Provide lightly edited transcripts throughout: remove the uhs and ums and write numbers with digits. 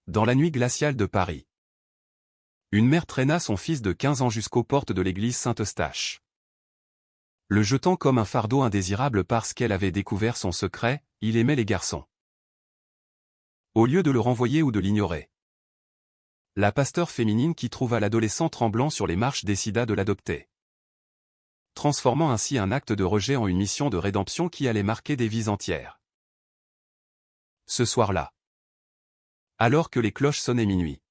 Dans la nuit glaciale de Paris, une mère traîna son fils de 15 ans jusqu'aux portes de l'église Saint-Eustache. Le jetant comme un fardeau indésirable parce qu'elle avait découvert son secret, il aimait les garçons. Au lieu de le renvoyer ou de l'ignorer, la pasteur féminine qui trouva l'adolescent tremblant sur les marches décida de l'adopter, transformant ainsi un acte de rejet en une mission de rédemption qui allait marquer des vies entières. Ce soir-là, alors que les cloches sonnaient minuit,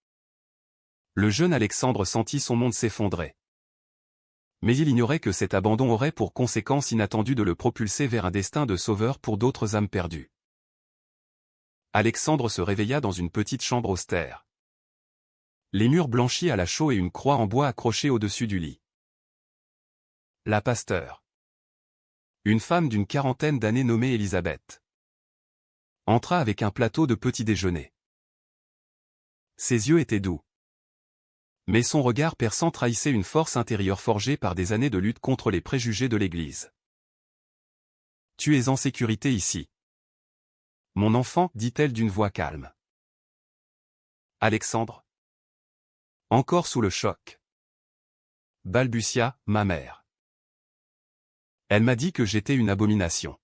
le jeune Alexandre sentit son monde s'effondrer. Mais il ignorait que cet abandon aurait pour conséquence inattendue de le propulser vers un destin de sauveur pour d'autres âmes perdues. Alexandre se réveilla dans une petite chambre austère, les murs blanchis à la chaux et une croix en bois accrochée au-dessus du lit. La pasteur, une femme d'une quarantaine d'années nommée Élisabeth, entra avec un plateau de petit déjeuner. Ses yeux étaient doux, mais son regard perçant trahissait une force intérieure forgée par des années de lutte contre les préjugés de l'Église. « Tu es en sécurité ici, mon enfant, dit-elle d'une voix calme. Alexandre, encore sous le choc, balbutia, ma mère. Elle m'a dit que j'étais une abomination.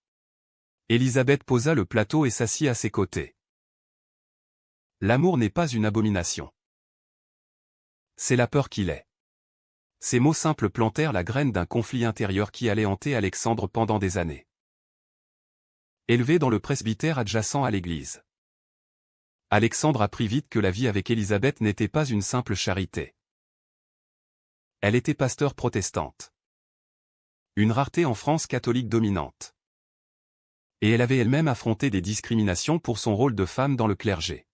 Élisabeth posa le plateau et s'assit à ses côtés. L'amour n'est pas une abomination. C'est la peur qui l'est. Ces mots simples plantèrent la graine d'un conflit intérieur qui allait hanter Alexandre pendant des années. Élevé dans le presbytère adjacent à l'église, Alexandre apprit vite que la vie avec Élisabeth n'était pas une simple charité. Elle était pasteur protestante, une rareté en France catholique dominante. Et elle avait elle-même affronté des discriminations pour son rôle de femme dans le clergé.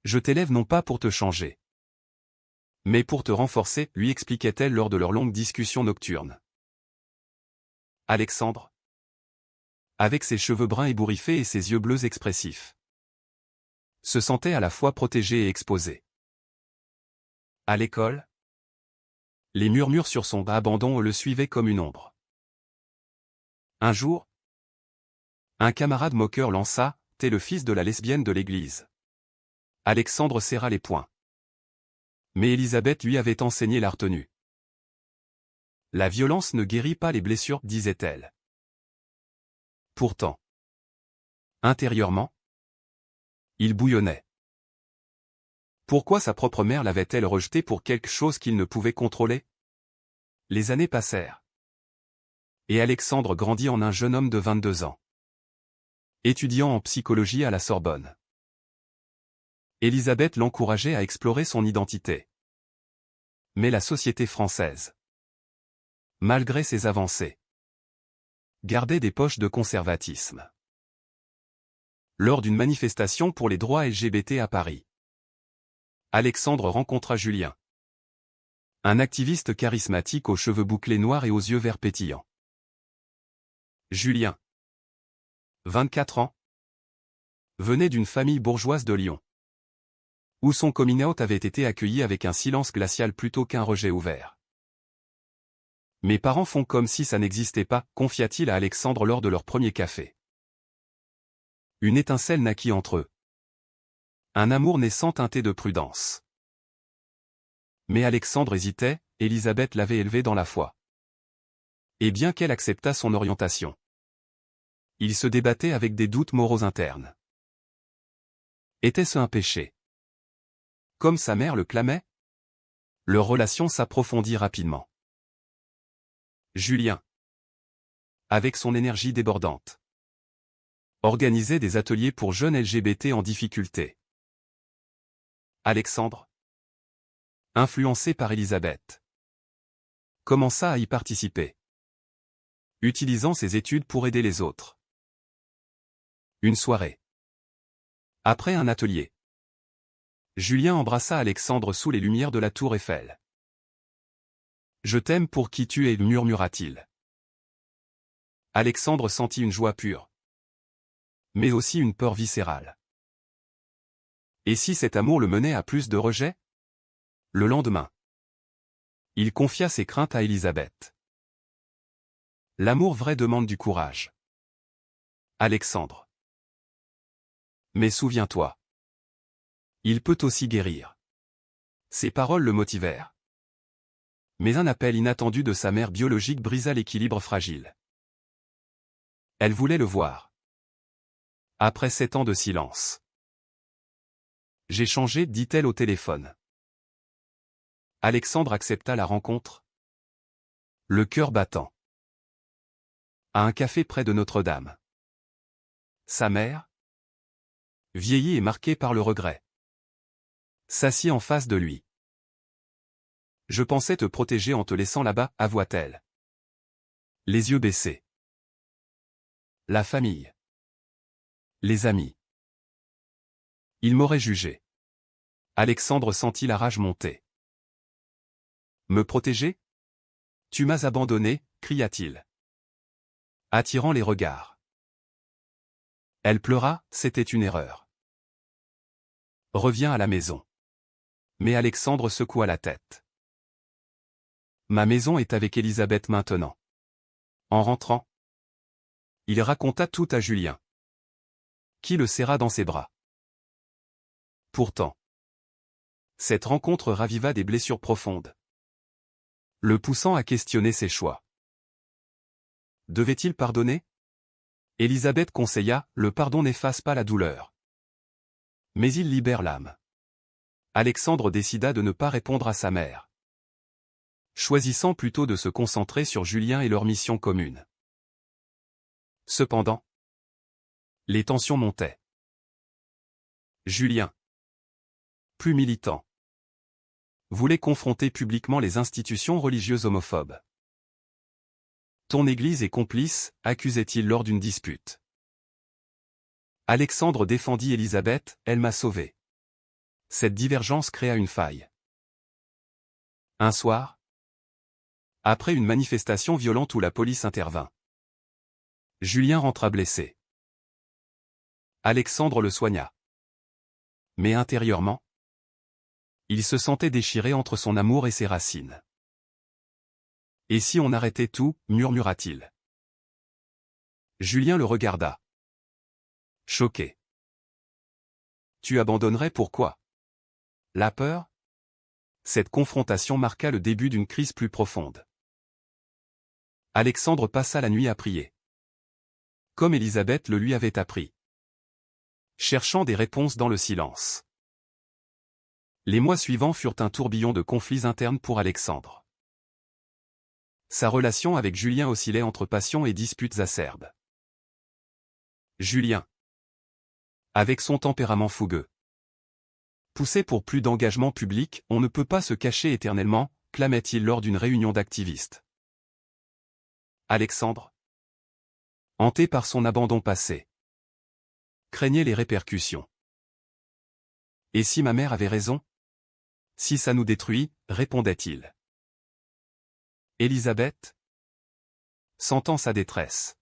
Je t'élève non pas pour te changer, mais pour te renforcer, lui expliquait-elle lors de leur longue discussion nocturne. Alexandre, avec ses cheveux bruns ébouriffés et ses yeux bleus expressifs, se sentait à la fois protégé et exposé. À l'école, les murmures sur son abandon le suivaient comme une ombre. Un jour, un camarade moqueur lança « T'es le fils de la lesbienne de l'église ». Alexandre serra les poings. Mais Élisabeth lui avait enseigné la retenue. La violence ne guérit pas les blessures, disait-elle. Pourtant, intérieurement, il bouillonnait. Pourquoi sa propre mère l'avait-elle rejeté pour quelque chose qu'il ne pouvait contrôler? Les années passèrent. Et Alexandre grandit en un jeune homme de 22 ans, étudiant en psychologie à la Sorbonne. Élisabeth l'encourageait à explorer son identité. Mais la société française, malgré ses avancées, gardait des poches de conservatisme. Lors d'une manifestation pour les droits LGBT à Paris, Alexandre rencontra Julien, un activiste charismatique aux cheveux bouclés noirs et aux yeux verts pétillants. Julien, 24 ans, venait d'une famille bourgeoise de Lyon, où son coming out avait été accueilli avec un silence glacial plutôt qu'un rejet ouvert. Mes parents font comme si ça n'existait pas, confia-t-il à Alexandre lors de leur premier café. Une étincelle naquit entre eux. Un amour naissant teinté de prudence. Mais Alexandre hésitait, Élisabeth l'avait élevé dans la foi. Et bien qu'elle acceptât son orientation, il se débattait avec des doutes moraux internes. Était-ce un péché? Comme sa mère le clamait? Leur relation s'approfondit rapidement. Julien, avec son énergie débordante, organisait des ateliers pour jeunes LGBT en difficulté. Alexandre, influencé par Élisabeth, commença à y participer, utilisant ses études pour aider les autres. Une soirée. Après un atelier, Julien embrassa Alexandre sous les lumières de la tour Eiffel. « Je t'aime pour qui tu es » murmura-t-il. Alexandre sentit une joie pure, mais aussi une peur viscérale. Et si cet amour le menait à plus de rejet? Le lendemain, il confia ses craintes à Élisabeth. L'amour vrai demande du courage. Alexandre. Mais souviens-toi. Il peut aussi guérir. Ces paroles le motivèrent. Mais un appel inattendu de sa mère biologique brisa l'équilibre fragile. Elle voulait le voir. Après 7 ans de silence. J'ai changé, dit-elle au téléphone. Alexandre accepta la rencontre. Le cœur battant. À un café près de Notre-Dame. Sa mère, vieillie et marquée par le regret, s'assit en face de lui. Je pensais te protéger en te laissant là-bas, avoua-t-elle. Les yeux baissés. La famille. Les amis. Ils m'auraient jugé. Alexandre sentit la rage monter. Me protéger? Tu m'as abandonné, cria-t-il, attirant les regards. Elle pleura, c'était une erreur. Reviens à la maison. Mais Alexandre secoua la tête. Ma maison est avec Elisabeth maintenant. En rentrant, il raconta tout à Julien, qui le serra dans ses bras. Pourtant, cette rencontre raviva des blessures profondes, le poussant à questionner ses choix. Devait-il pardonner? Elisabeth conseilla, le pardon n'efface pas la douleur. Mais il libère l'âme. Alexandre décida de ne pas répondre à sa mère, choisissant plutôt de se concentrer sur Julien et leur mission commune. Cependant, les tensions montaient. Julien, plus militant, voulait confronter publiquement les institutions religieuses homophobes. Ton Église est complice, accusait-il lors d'une dispute. Alexandre défendit Elisabeth, elle m'a sauvé. Cette divergence créa une faille. Un soir, après une manifestation violente où la police intervint, Julien rentra blessé. Alexandre le soigna. Mais intérieurement, il se sentait déchiré entre son amour et ses racines. Et si on arrêtait tout, murmura-t-il. Julien le regarda. Choqué. Tu abandonnerais pourquoi? La peur? Cette confrontation marqua le début d'une crise plus profonde. Alexandre passa la nuit à prier, comme Elisabeth le lui avait appris, cherchant des réponses dans le silence. Les mois suivants furent un tourbillon de conflits internes pour Alexandre. Sa relation avec Julien oscillait entre passion et disputes acerbes. Julien, avec son tempérament fougueux, poussait pour plus d'engagement public, on ne peut pas se cacher éternellement, clamait-il lors d'une réunion d'activistes. Alexandre, hanté par son abandon passé, craignait les répercussions. Et si ma mère avait raison? Si ça nous détruit, répondait-il. Elisabeth, sentant sa détresse,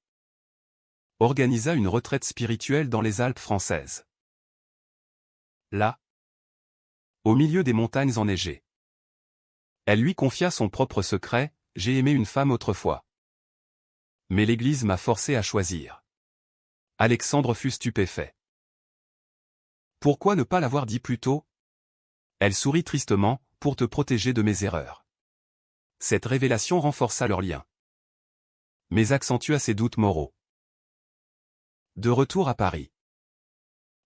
organisa une retraite spirituelle dans les Alpes françaises. Là, au milieu des montagnes enneigées, elle lui confia son propre secret, j'ai aimé une femme autrefois. Mais l'Église m'a forcé à choisir. Alexandre fut stupéfait. Pourquoi ne pas l'avoir dit plus tôt? Elle sourit tristement, pour te protéger de mes erreurs. Cette révélation renforça leur lien, mais accentua ses doutes moraux. De retour à Paris,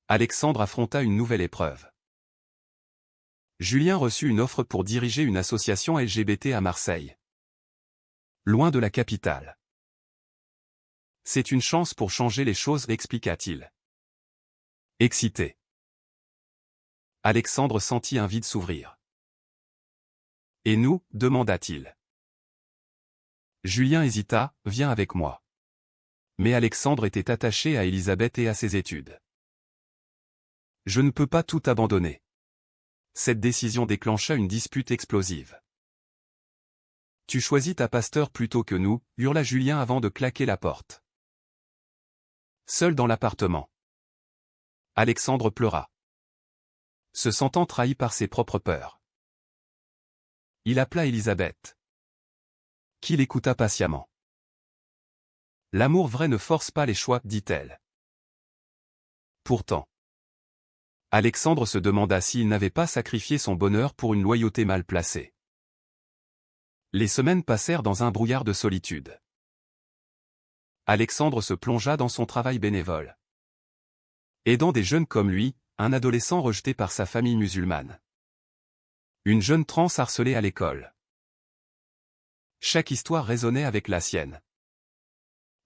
Alexandre affronta une nouvelle épreuve. Julien reçut une offre pour diriger une association LGBT à Marseille, loin de la capitale. C'est une chance pour changer les choses, expliqua-t-il. Excité, Alexandre sentit un vide s'ouvrir. Et nous, demanda-t-il. Julien hésita, viens avec moi. Mais Alexandre était attaché à Elisabeth et à ses études. Je ne peux pas tout abandonner. Cette décision déclencha une dispute explosive. Tu choisis ta pasteur plutôt que nous, hurla Julien avant de claquer la porte. Seul dans l'appartement, Alexandre pleura, se sentant trahi par ses propres peurs. Il appela Elisabeth, qui l'écouta patiemment. L'amour vrai ne force pas les choix, dit-elle. Pourtant, Alexandre se demanda s'il n'avait pas sacrifié son bonheur pour une loyauté mal placée. Les semaines passèrent dans un brouillard de solitude. Alexandre se plongea dans son travail bénévole. Aidant des jeunes comme lui, un adolescent rejeté par sa famille musulmane. Une jeune trans harcelée à l'école. Chaque histoire résonnait avec la sienne,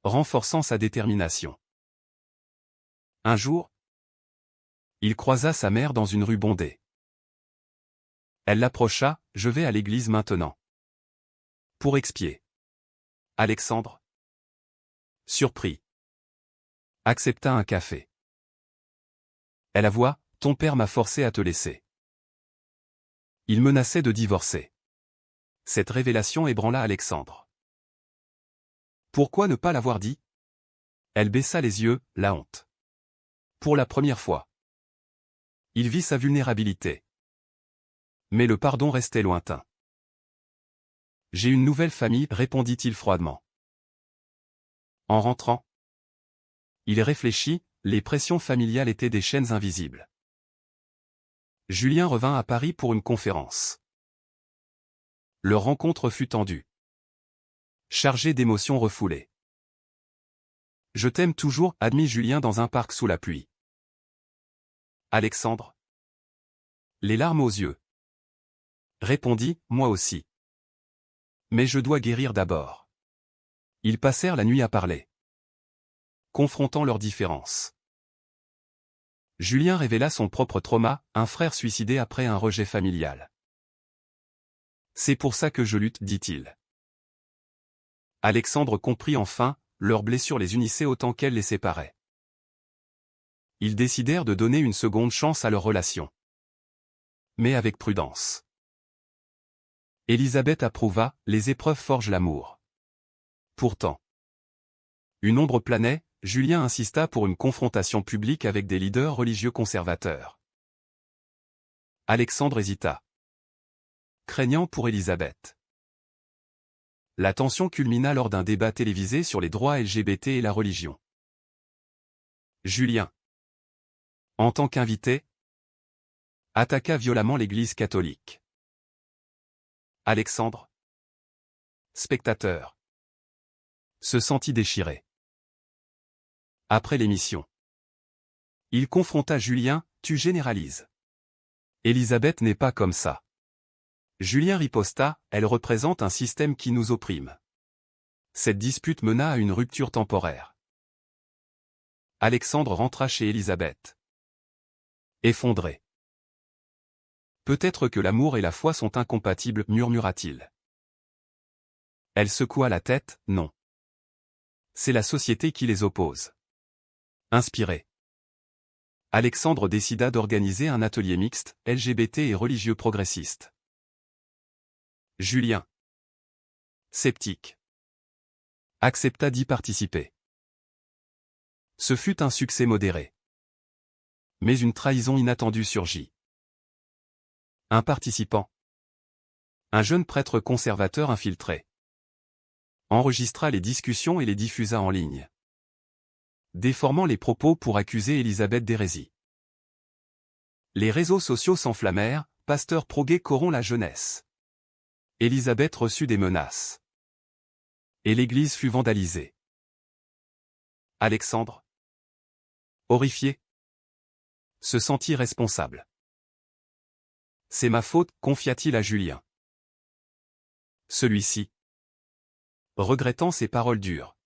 renforçant sa détermination. Un jour, il croisa sa mère dans une rue bondée. Elle l'approcha, « Je vais à l'église maintenant. » Pour expier. Alexandre, surpris, accepta un café. Elle avoua, « Ton père m'a forcé à te laisser. Il menaçait de divorcer. » Cette révélation ébranla Alexandre. Pourquoi ne pas l'avoir dit? Elle baissa les yeux, la honte. Pour la première fois. Il vit sa vulnérabilité. Mais le pardon restait lointain. J'ai une nouvelle famille, répondit-il froidement. En rentrant, il réfléchit, les pressions familiales étaient des chaînes invisibles. Julien revint à Paris pour une conférence. Leur rencontre fut tendue. Chargée d'émotions refoulées. « Je t'aime toujours » admit Julien dans un parc sous la pluie. Alexandre, les larmes aux yeux, répondit, « Moi aussi. Mais je dois guérir d'abord. » Ils passèrent la nuit à parler, confrontant leurs différences. Julien révéla son propre trauma, un frère suicidé après un rejet familial. « C'est pour ça que je lutte » dit-il. Alexandre comprit enfin, leurs blessures les unissaient autant qu'elles les séparaient. Ils décidèrent de donner une seconde chance à leur relation. Mais avec prudence. Élisabeth approuva, les épreuves forgent l'amour. Pourtant, une ombre planait, Julien insista pour une confrontation publique avec des leaders religieux conservateurs. Alexandre hésita, craignant pour Élisabeth. La tension culmina lors d'un débat télévisé sur les droits LGBT et la religion. Julien, en tant qu'invité, attaqua violemment l'Église catholique. Alexandre, spectateur, se sentit déchiré. Après l'émission, il confronta Julien, « Tu généralises. Élisabeth n'est pas comme ça. » Julien riposta, « Elle représente un système qui nous opprime. » Cette dispute mena à une rupture temporaire. Alexandre rentra chez Élisabeth. Effondré. « Peut-être que l'amour et la foi sont incompatibles, murmura-t-il. Elle secoua la tête, « Non. C'est la société qui les oppose. » Inspiré, Alexandre décida d'organiser un atelier mixte, LGBT et religieux progressiste. Julien, sceptique, accepta d'y participer. Ce fut un succès modéré. Mais une trahison inattendue surgit. Un participant, un jeune prêtre conservateur infiltré, enregistra les discussions et les diffusa en ligne, déformant les propos pour accuser Élisabeth d'hérésie. Les réseaux sociaux s'enflammèrent, pasteur pro-gay corrompt la jeunesse. Élisabeth reçut des menaces. Et l'église fut vandalisée. Alexandre, horrifié, se sentit responsable. « C'est ma faute » confia-t-il à Julien. Celui-ci, regrettant ses paroles dures,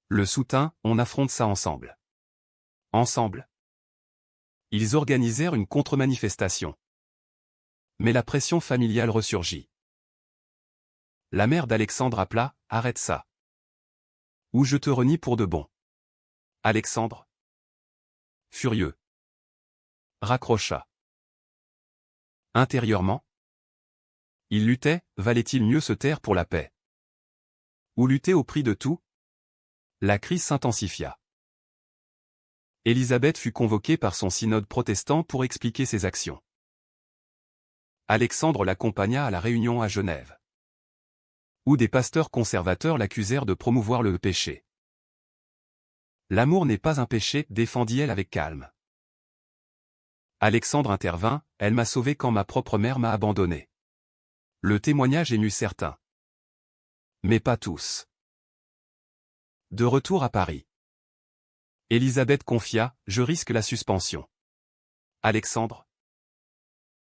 le soutint, « On affronte ça ensemble. » Ensemble, ils organisèrent une contre-manifestation. Mais la pression familiale ressurgit. La mère d'Alexandre appela, « Arrête ça. Ou je te renie pour de bon. » Alexandre, furieux, raccrocha. Intérieurement, il luttait, valait-il mieux se taire pour la paix? Ou lutter au prix de tout? La crise s'intensifia. Élisabeth fut convoquée par son synode protestant pour expliquer ses actions. Alexandre l'accompagna à la réunion à Genève, où des pasteurs conservateurs l'accusèrent de promouvoir le péché. « L'amour n'est pas un péché » défendit-elle avec calme. Alexandre intervint, elle m'a sauvé quand ma propre mère m'a abandonné. Le témoignage émut certains. Mais pas tous. De retour à Paris. Elisabeth confia, je risque la suspension. Alexandre,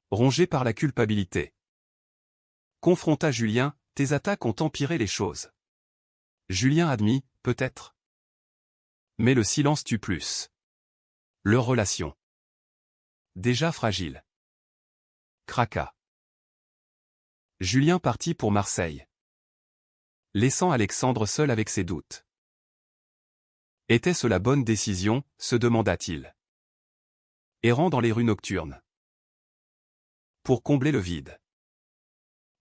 rongé par la culpabilité, confronta Julien, tes attaques ont empiré les choses. Julien admit, peut-être. Mais le silence tue plus. Leur relation, déjà fragile, craqua. Julien partit pour Marseille, laissant Alexandre seul avec ses doutes. Était-ce la bonne décision, se demanda-t-il. Errant dans les rues nocturnes. Pour combler le vide,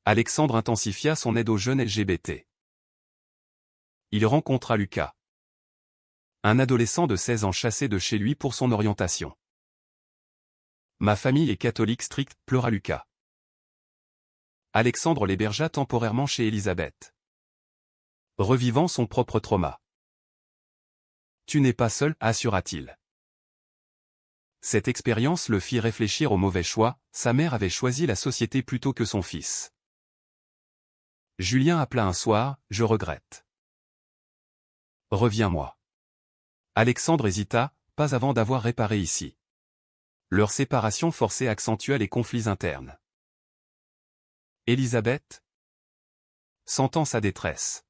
Alexandre intensifia son aide aux jeunes LGBT. Il rencontra Lucas, un adolescent de 16 ans chassé de chez lui pour son orientation. Ma famille est catholique stricte, pleura Lucas. Alexandre l'hébergea temporairement chez Elisabeth, revivant son propre trauma. Tu n'es pas seul, assura-t-il. Cette expérience le fit réfléchir au mauvais choix, sa mère avait choisi la société plutôt que son fils. Julien appela un soir, je regrette. Reviens-moi. Alexandre hésita, pas avant d'avoir réparé ici. Leur séparation forcée accentua les conflits internes. Elisabeth, sentant sa détresse,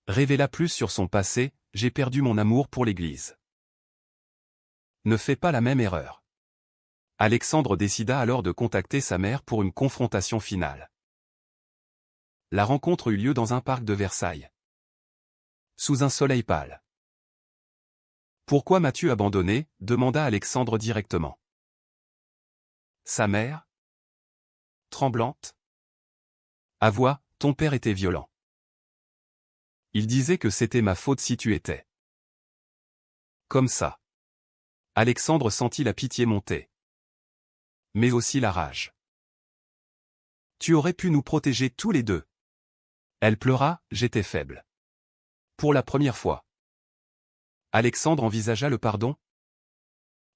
révéla plus sur son passé, j'ai perdu mon amour pour l'Église. Ne fais pas la même erreur. Alexandre décida alors de contacter sa mère pour une confrontation finale. La rencontre eut lieu dans un parc de Versailles. Sous un soleil pâle. Pourquoi m'as-tu abandonné, demanda Alexandre directement. Sa mère, tremblante, avoua, ton père était violent. Il disait que c'était ma faute si tu étais. Comme ça. Alexandre sentit la pitié monter. Mais aussi la rage. Tu aurais pu nous protéger tous les deux. Elle pleura, j'étais faible. Pour la première fois. Alexandre envisagea le pardon.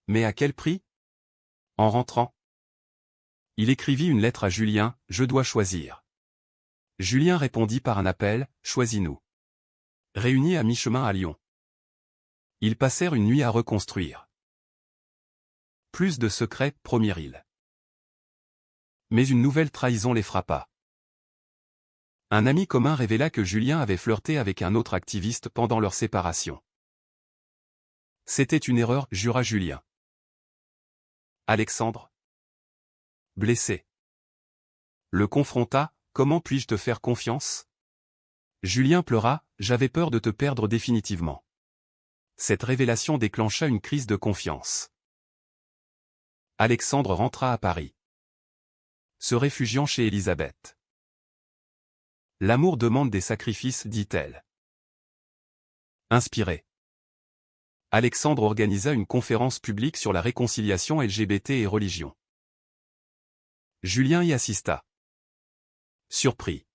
Mais à quel prix? En rentrant. Il écrivit une lettre à Julien, je dois choisir. Julien répondit par un appel, choisis-nous. Réunis à mi-chemin à Lyon. Ils passèrent une nuit à reconstruire. Plus de secrets, promirent-ils. Mais une nouvelle trahison les frappa. Un ami commun révéla que Julien avait flirté avec un autre activiste pendant leur séparation. C'était une erreur, jura Julien. Alexandre, blessé, le confronta, comment puis-je te faire confiance? Julien pleura, j'avais peur de te perdre définitivement. Cette révélation déclencha une crise de confiance. Alexandre rentra à Paris, se réfugiant chez Elisabeth. L'amour demande des sacrifices, dit-elle. Inspiré. Alexandre organisa une conférence publique sur la réconciliation LGBT et religion. Julien y assista. Surpris.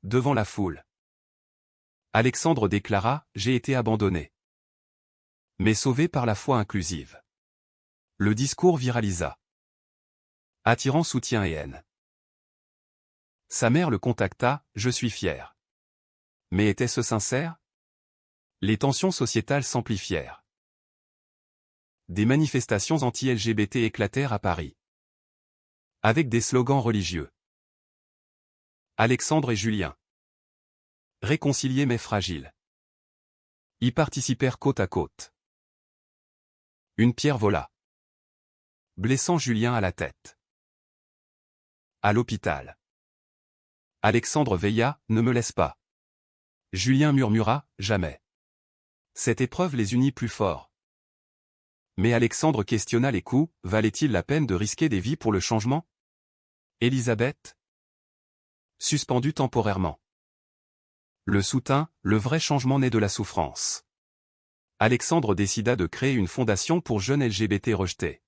Devant la foule. Alexandre déclara, j'ai été abandonné. Mais sauvé par la foi inclusive. Le discours viralisa. Attirant soutien et haine. Sa mère le contacta, je suis fier. Mais était-ce sincère? Les tensions sociétales s'amplifièrent. Des manifestations anti-LGBT éclatèrent à Paris. Avec des slogans religieux. Alexandre et Julien. Réconciliés mais fragiles. Y participèrent côte à côte. Une pierre vola, blessant Julien à la tête. À l'hôpital. Alexandre veilla, ne me laisse pas. Julien murmura, jamais. Cette épreuve les unit plus fort. Mais Alexandre questionna les coups, valait-il la peine de risquer des vies pour le changement? Elisabeth, suspendue temporairement. Le soutint, le vrai changement naît de la souffrance. Alexandre décida de créer une fondation pour jeunes LGBT rejetés.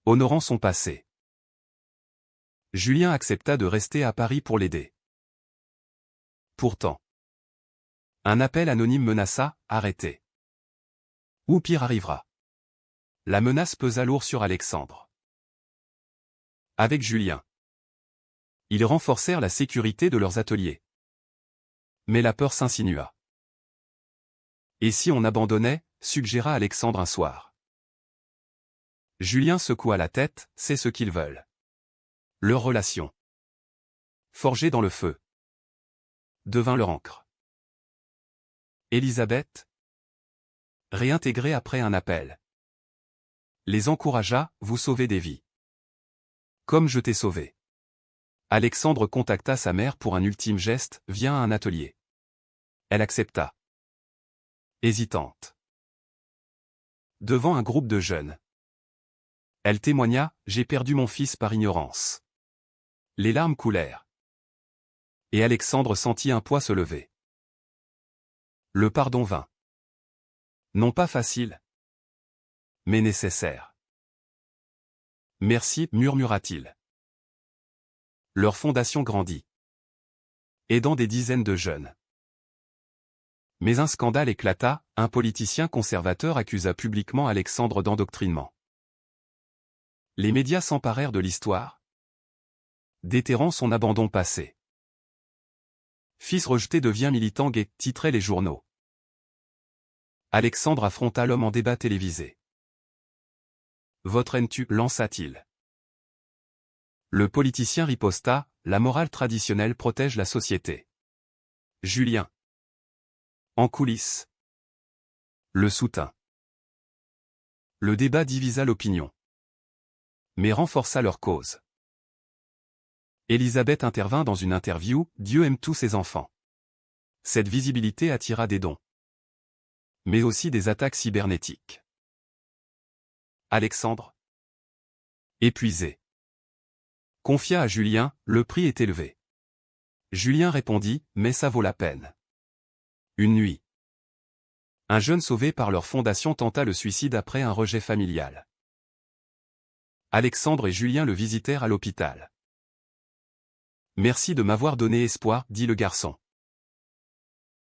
Honorant son passé. Julien accepta de rester à Paris pour l'aider. Pourtant, un appel anonyme menaça, arrêtez. Ou pire arrivera. La menace pesa lourd sur Alexandre. Avec Julien, ils renforcèrent la sécurité de leurs ateliers. Mais la peur s'insinua. Et si on abandonnait, suggéra Alexandre un soir. Julien secoua la tête, c'est ce qu'ils veulent. Leur relation, forgée dans le feu, devint leur encre. Élisabeth, réintégrée après un appel, les encouragea, vous sauvez des vies. Comme je t'ai sauvé. Alexandre contacta sa mère pour un ultime geste, viens à un atelier. Elle accepta. Hésitante. Devant un groupe de jeunes. Elle témoigna, j'ai perdu mon fils par ignorance. Les larmes coulèrent. Et Alexandre sentit un poids se lever. Le pardon vint. Non pas facile, mais nécessaire. Merci, murmura-t-il. Leur fondation grandit, aidant des dizaines de jeunes. Mais un scandale éclata, un politicien conservateur accusa publiquement Alexandre d'endoctrinement. Les médias s'emparèrent de l'histoire, déterrant son abandon passé. Fils rejeté devient militant gay, titraient les journaux. Alexandre affronta l'homme en débat télévisé. Votre haine tue, lança-t-il. Le politicien riposta, la morale traditionnelle protège la société. Julien. En coulisses. Le soutint. Le débat divisa l'opinion, mais renforça leur cause. Élisabeth intervint dans une interview, Dieu aime tous ses enfants. Cette visibilité attira des dons, mais aussi des attaques cybernétiques. Alexandre, épuisé, confia à Julien, le prix est élevé. Julien répondit, mais ça vaut la peine. Une nuit. Un jeune sauvé par leur fondation tenta le suicide après un rejet familial. Alexandre et Julien le visitèrent à l'hôpital. Merci de m'avoir donné espoir, dit le garçon.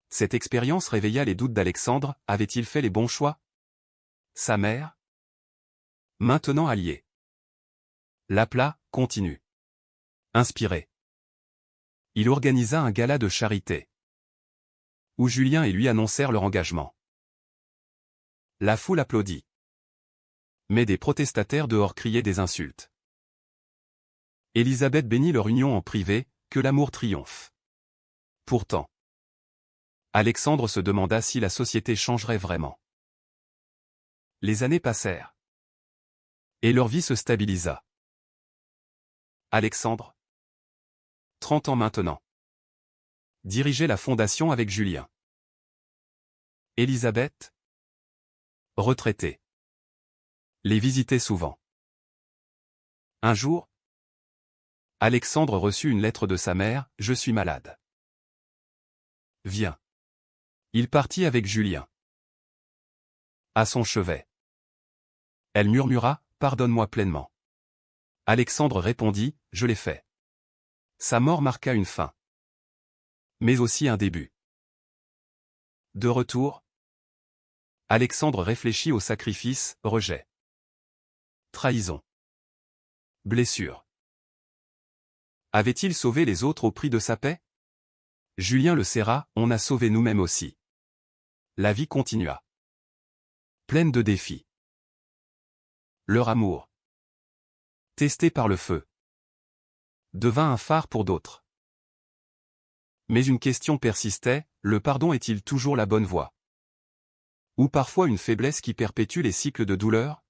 Cette expérience réveilla les doutes d'Alexandre, avait-il fait les bons choix? Sa mère? Maintenant alliée. L'appela, continue. Inspiré. Il organisa un gala de charité, où Julien et lui annoncèrent leur engagement. La foule applaudit. Mais des protestataires dehors criaient des insultes. Élisabeth bénit leur union en privé, que l'amour triomphe. Pourtant, Alexandre se demanda si la société changerait vraiment. Les années passèrent. Et leur vie se stabilisa. Alexandre, 30 ans maintenant, dirigeait la fondation avec Julien. Élisabeth, retraitée, les visitait souvent. Un jour, Alexandre reçut une lettre de sa mère, « Je suis malade. Viens. » Il partit avec Julien. À son chevet. Elle murmura, « Pardonne-moi pleinement. » Alexandre répondit, « Je l'ai fait. » Sa mort marqua une fin. Mais aussi un début. De retour, Alexandre réfléchit au sacrifice, rejet. Trahison. Blessure. Avait-il sauvé les autres au prix de sa paix? Julien le serra, on a sauvé nous-mêmes aussi. La vie continua. Pleine de défis. Leur amour, testé par le feu, devint un phare pour d'autres. Mais une question persistait, le pardon est-il toujours la bonne voie? Ou parfois une faiblesse qui perpétue les cycles de douleur?